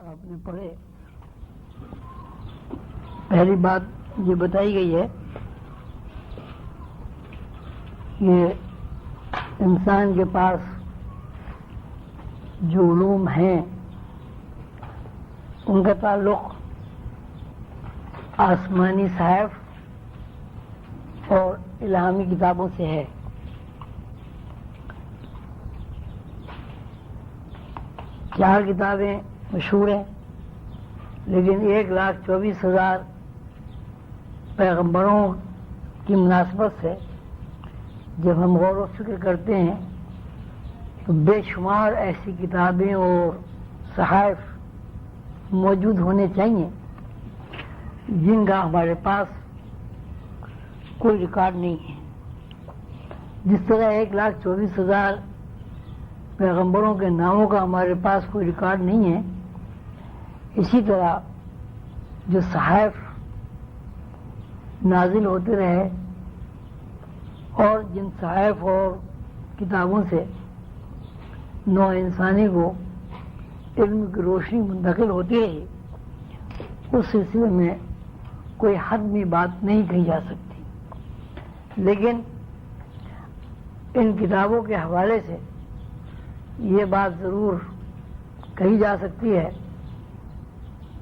آپ نے پڑھے، پہلی بات یہ بتائی گئی ہے کہ انسان کے پاس جو علوم ہیں ان کا تعلق آسمانی صحائف اور الہامی کتابوں سے ہے۔ چار کتابیں مشہور ہیں، لیکن 1,24,000 پیغمبروں کی مناسبت سے جب ہم غور و فکر کرتے ہیں تو بے شمار ایسی کتابیں اور صحائف موجود ہونے چاہیے جن کا ہمارے پاس کوئی ریکارڈ نہیں ہے۔ جس طرح 1,24,000 پیغمبروں کے ناموں کا ہمارے پاس کوئی ریکارڈ نہیں ہے، اسی طرح جو صحائف نازل ہوتے رہے اور جن صحائف اور کتابوں سے نوع انسانی کو علم کی روشنی منتقل ہوتی رہی، اس سلسلے میں کوئی حتمی بات نہیں کہی جا سکتی، لیکن ان کتابوں کے حوالے سے یہ بات ضرور کہی جا سکتی ہے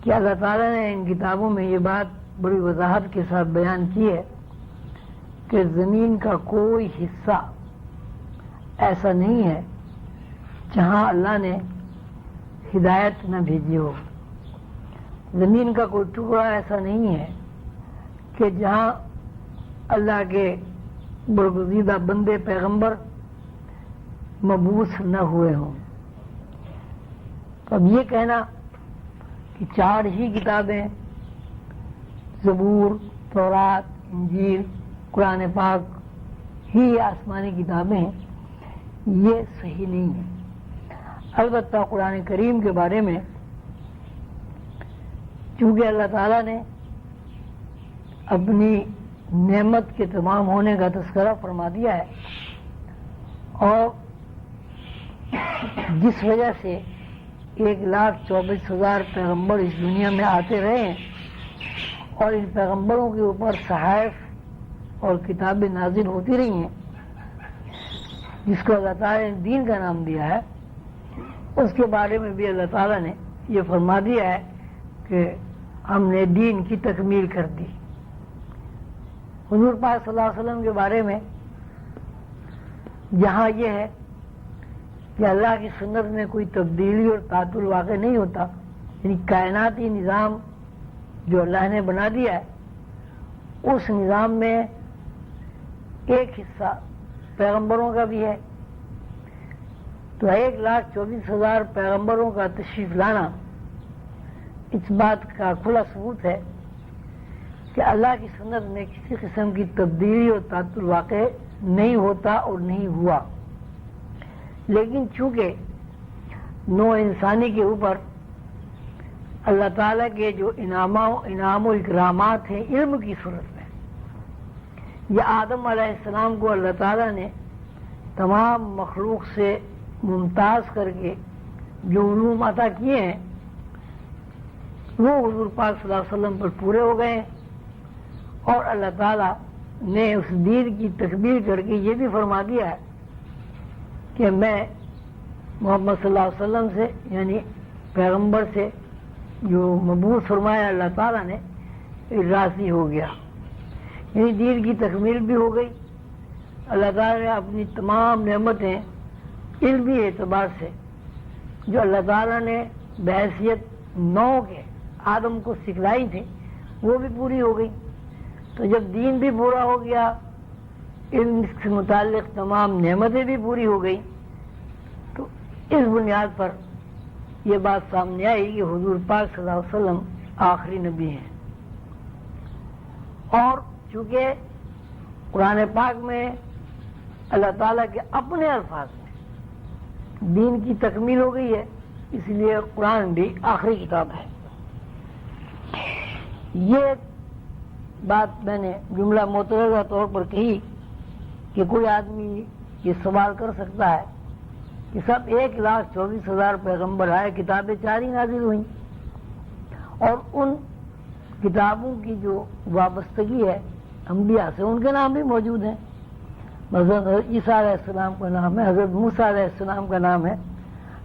کہ اللہ تعالیٰ نے ان کتابوں میں یہ بات بڑی وضاحت کے ساتھ بیان کی ہے کہ زمین کا کوئی حصہ ایسا نہیں ہے جہاں اللہ نے ہدایت نہ بھیجی ہو۔ زمین کا کوئی ٹکڑا ایسا نہیں ہے کہ جہاں اللہ کے برگزیدہ بندے پیغمبر مبعوث نہ ہوئے ہوں۔ اب یہ کہنا کہ 4 ہی کتابیں زبور، تورات، انجیل، قرآن پاک ہی آسمانی کتابیں ہیں، یہ صحیح نہیں ہے۔ البتہ قرآن کریم کے بارے میں چونکہ اللہ تعالیٰ نے اپنی نعمت کے تمام ہونے کا تذکرہ فرما دیا ہے اور جس وجہ سے 1,24,000 پیغمبر اس دنیا میں آتے رہے ہیں اور ان پیغمبروں کے اوپر صحائف اور کتابیں نازل ہوتی رہی ہیں، جس کو اللہ تعالیٰ نے دین کا نام دیا ہے، اس کے بارے میں بھی اللہ تعالیٰ نے یہ فرما دیا ہے کہ ہم نے دین کی تکمیل کر دی۔ حضور پاک صلی اللہ علیہ وسلم کے بارے میں جہاں یہ ہے کہ اللہ کی سنت میں کوئی تبدیلی اور تعطل واقع نہیں ہوتا، یعنی کائناتی نظام جو اللہ نے بنا دیا ہے اس نظام میں ایک حصہ پیغمبروں کا بھی ہے، تو 1,24,000 پیغمبروں کا تشریف لانا اس بات کا کھلا ثبوت ہے کہ اللہ کی سنت میں کسی قسم کی تبدیلی اور تعطل واقع نہیں ہوتا اور نہیں ہوا۔ لیکن چونکہ نوع انسانی کے اوپر اللہ تعالیٰ کے جو انعام و اکرامات ہیں علم کی صورت میں، یہ آدم علیہ السلام کو اللہ تعالیٰ نے تمام مخلوق سے ممتاز کر کے جو علوم عطا کیے ہیں وہ حضور پاک صلی اللہ علیہ وسلم پر پورے ہو گئے ہیں، اور اللہ تعالیٰ نے اس دین کی تکمیل کر کے یہ بھی فرما دیا ہے کہ میں محمد صلی اللہ علیہ وسلم سے، یعنی پیغمبر سے جو مبعوث فرمایا اللہ تعالیٰ نے، راضی ہو گیا، یعنی دین کی تکمیل بھی ہو گئی۔ اللہ تعالیٰ نے اپنی تمام نعمتیں علمی اعتبار سے جو اللہ تعالیٰ نے بحیثیت نو کے آدم کو سکھلائی تھی وہ بھی پوری ہو گئی۔ تو جب دین بھی پورا ہو گیا، علم سے متعلق تمام نعمتیں بھی پوری ہو گئی، تو اس بنیاد پر یہ بات سامنے آئی کہ حضور پاک صلی اللہ علیہ وسلم آخری نبی ہیں۔ اور چونکہ قرآن پاک میں اللہ تعالیٰ کے اپنے الفاظ میں دین کی تکمیل ہو گئی ہے، اس لیے قرآن بھی آخری کتاب ہے۔ یہ بات میں نے جملہ معترضہ طور پر کہی کہ کوئی آدمی یہ سوال کر سکتا ہے کہ سب 1,24,000 پیغمبر آئے، کتابیں 4 ہی نازل ہوئیں، اور ان کتابوں کی جو وابستگی ہے انبیاء سے ان کے نام بھی موجود ہیں. حضرت عیسیٰ علیہ السلام کا نام ہے, حضرت موسیٰ علیہ السلام کا نام ہے,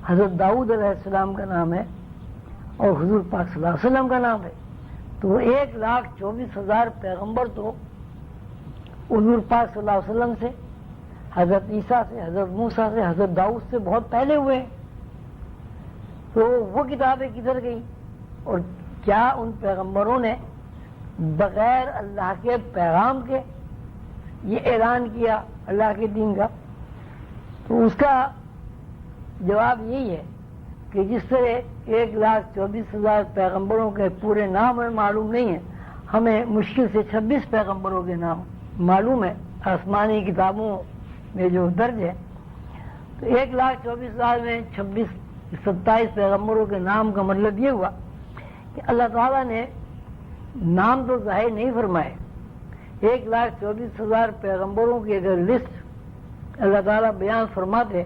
حضرت داؤد علیہ السلام کا نام ہے, اور حضور پاک صلی اللہ علیہ وسلم کا نام ہے. تو 1,24,000 پیغمبر تو حضور پاک صلی اللہ علیہ وسلم سے, حضرت عیسیٰ سے, حضرت موسیٰ سے, حضرت داؤد سے بہت پہلے ہوئے ہیں. تو وہ کتابیں کدھر گئی؟ اور کیا ان پیغمبروں نے بغیر اللہ کے پیغام کے یہ اعلان کیا اللہ کے دین کا؟ تو اس کا جواب یہی ہے کہ جس طرح 1,24,000 پیغمبروں کے پورے نام ہمیں معلوم نہیں ہے, ہمیں مشکل سے 26 پیغمبروں کے نام معلوم ہے آسمانی کتابوں میں جو درج ہے. تو 1,24,000 میں 27 پیغمبروں کے نام کا مطلب یہ ہوا کہ اللہ تعالیٰ نے نام تو ظاہر نہیں فرمائے. 1,24,000 پیغمبروں کی اگر لسٹ اللہ تعالیٰ بیان فرماتے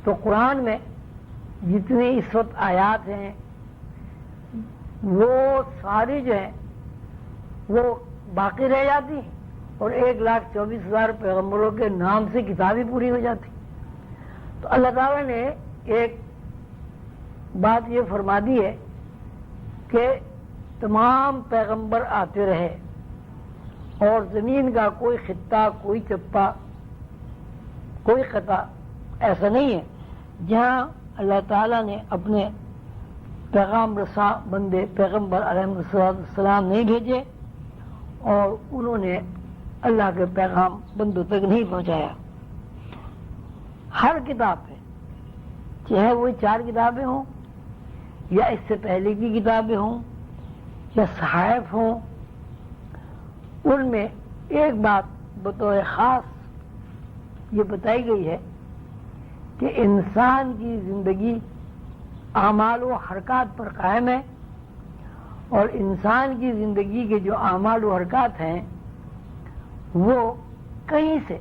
تو قرآن میں جتنی اس وقت آیات ہیں وہ ساری جو ہیں وہ باقی رہ جاتی, اور 1,24,000 پیغمبروں کے نام سے کتابیں پوری ہو جاتی. تو اللہ تعالیٰ نے ایک بات یہ فرما دی ہے کہ تمام پیغمبر آتے رہے, اور زمین کا کوئی خطہ, کوئی چپا, کوئی قطع ایسا نہیں ہے جہاں اللہ تعالیٰ نے اپنے پیغام رساں بندے پیغمبر علیہ السلام نہیں بھیجے اور انہوں نے اللہ کے پیغام بندوں تک نہیں پہنچایا. ہر کتاب میں, چاہے وہ 4 کتابیں ہوں یا اس سے پہلے کی کتابیں ہوں یا صحائف ہوں, ان میں ایک بات بطور خاص یہ بتائی گئی ہے کہ انسان کی زندگی اعمال و حرکات پر قائم ہے, اور انسان کی زندگی کے جو اعمال و حرکات ہیں وہ کہیں سے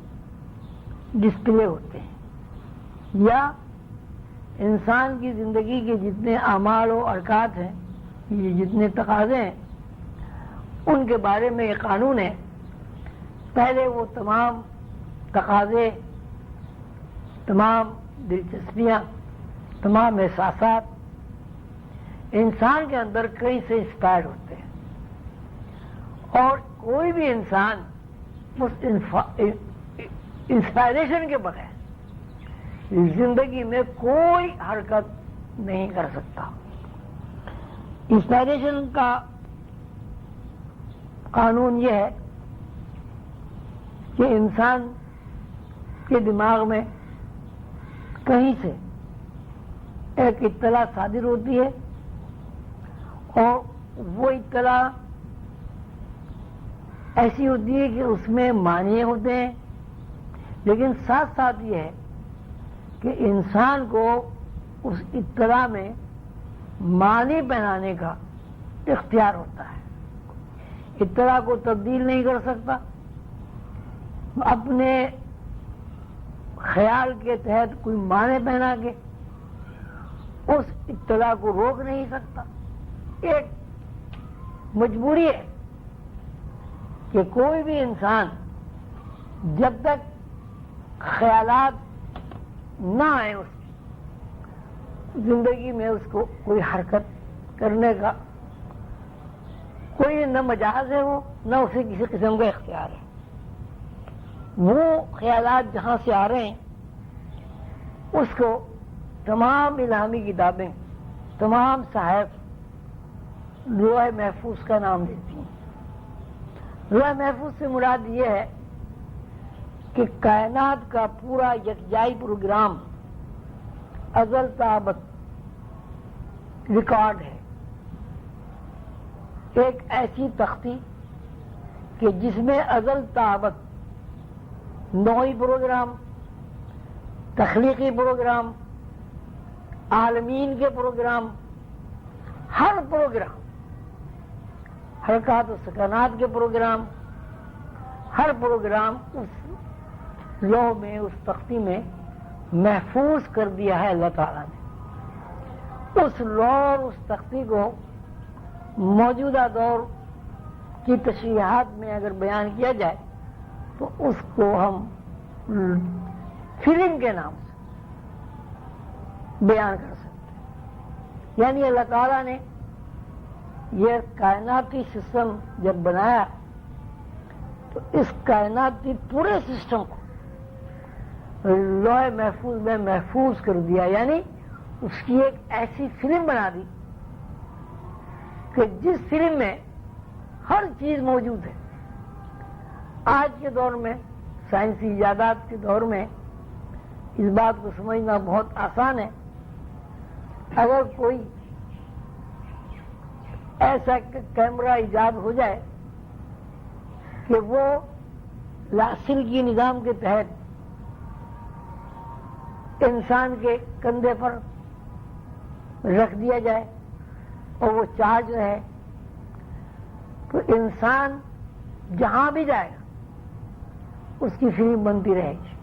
ڈسپلے ہوتے ہیں, یا انسان کی زندگی کے جتنے اعمال و حرکات ہیں, یہ جتنے تقاضے ہیں, ان کے بارے میں یہ قانون ہے. پہلے وہ تمام تقاضے, تمام دلچسپیاں, تمام احساسات انسان کے اندر کہیں سے انسپائر ہوتے ہیں, اور کوئی بھی انسان اس انسپائریشن کے بغیر زندگی میں کوئی حرکت نہیں کر سکتا. انسپائریشن کا قانون یہ ہے کہ انسان کے دماغ میں کہیں سے ایک اطلاع صادر ہوتی ہے, اور وہ اطلاع ایسی ہوتی ہے کہ اس میں معنی ہوتے ہیں, لیکن ساتھ ساتھ یہ ہے کہ انسان کو اس اطلاع میں معنی پہنانے کا اختیار ہوتا ہے. اطلاع کو تبدیل نہیں کر سکتا, اپنے خیال کے تحت کوئی معنی پہنا کے اس اطلاع کو روک نہیں سکتا. ایک مجبوری ہے کہ کوئی بھی انسان جب تک خیالات نہ آئے اس زندگی میں اس کو کوئی حرکت کرنے کا کوئی نہ مجاز ہے, وہ نہ اسے کسی قسم کا اختیار ہے. وہ خیالات جہاں سے آ رہے ہیں اس کو تمام الہامی کتابیں, تمام صحائف لوح محفوظ کا نام دیتی ہیں. لوح محفوظ سے مراد یہ ہے کہ کائنات کا پورا یکجائی پروگرام ازل تا ابد ریکارڈ ہے. ایک ایسی تختی کہ جس میں ازل تا ابد نوعی پروگرام, تخلیقی پروگرام, عالمین کے پروگرام, ہر پروگرام, حرکات و سکنات کے پروگرام, ہر پروگرام اس لوح میں, اس تختی میں محفوظ کر دیا ہے اللہ تعالیٰ نے. اس لوح اور اس تختی کو موجودہ دور کی تشریحات میں اگر بیان کیا جائے تو اس کو ہم فلم کے نام سے بیان کر سکتے ہیں. یعنی اللہ تعالیٰ نے یہ کائناتی سسٹم جب بنایا تو اس کائناتی پورے سسٹم کو لوح محفوظ میں محفوظ کر دیا. یعنی اس کی ایک ایسی فلم بنا دی کہ جس فلم میں ہر چیز موجود ہے. آج کے دور میں سائنسی ایجادات کے دور میں اس بات کو سمجھنا بہت آسان ہے. اگر کوئی ایسا کیمرہ ایجاد ہو جائے کہ وہ لاسلکی نظام کے تحت انسان کے کندھے پر رکھ دیا جائے اور وہ چارج رہے تو انسان جہاں بھی جائے گا اس کی فلم بنتی رہے گی.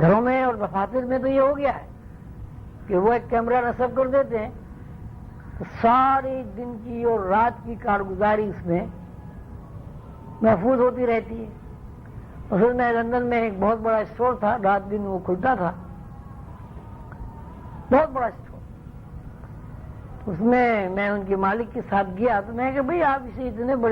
گھروں میں اور دفاتر میں تو یہ ہو گیا ہے کہ وہ ایک کیمرہ نصب کر دیتے ہیں تو ساری دن کی اور رات کی کارگزاری اس میں محفوظ ہوتی رہتی ہے. اصل میں لندن میں ایک بہت بڑا اسٹور تھا, رات دن وہ کھلتا تھا, بہت بڑا اسٹور. اس میں ان کے مالک کے ساتھ گیا تو میں کہ بھئی آپ اسے اتنے بڑے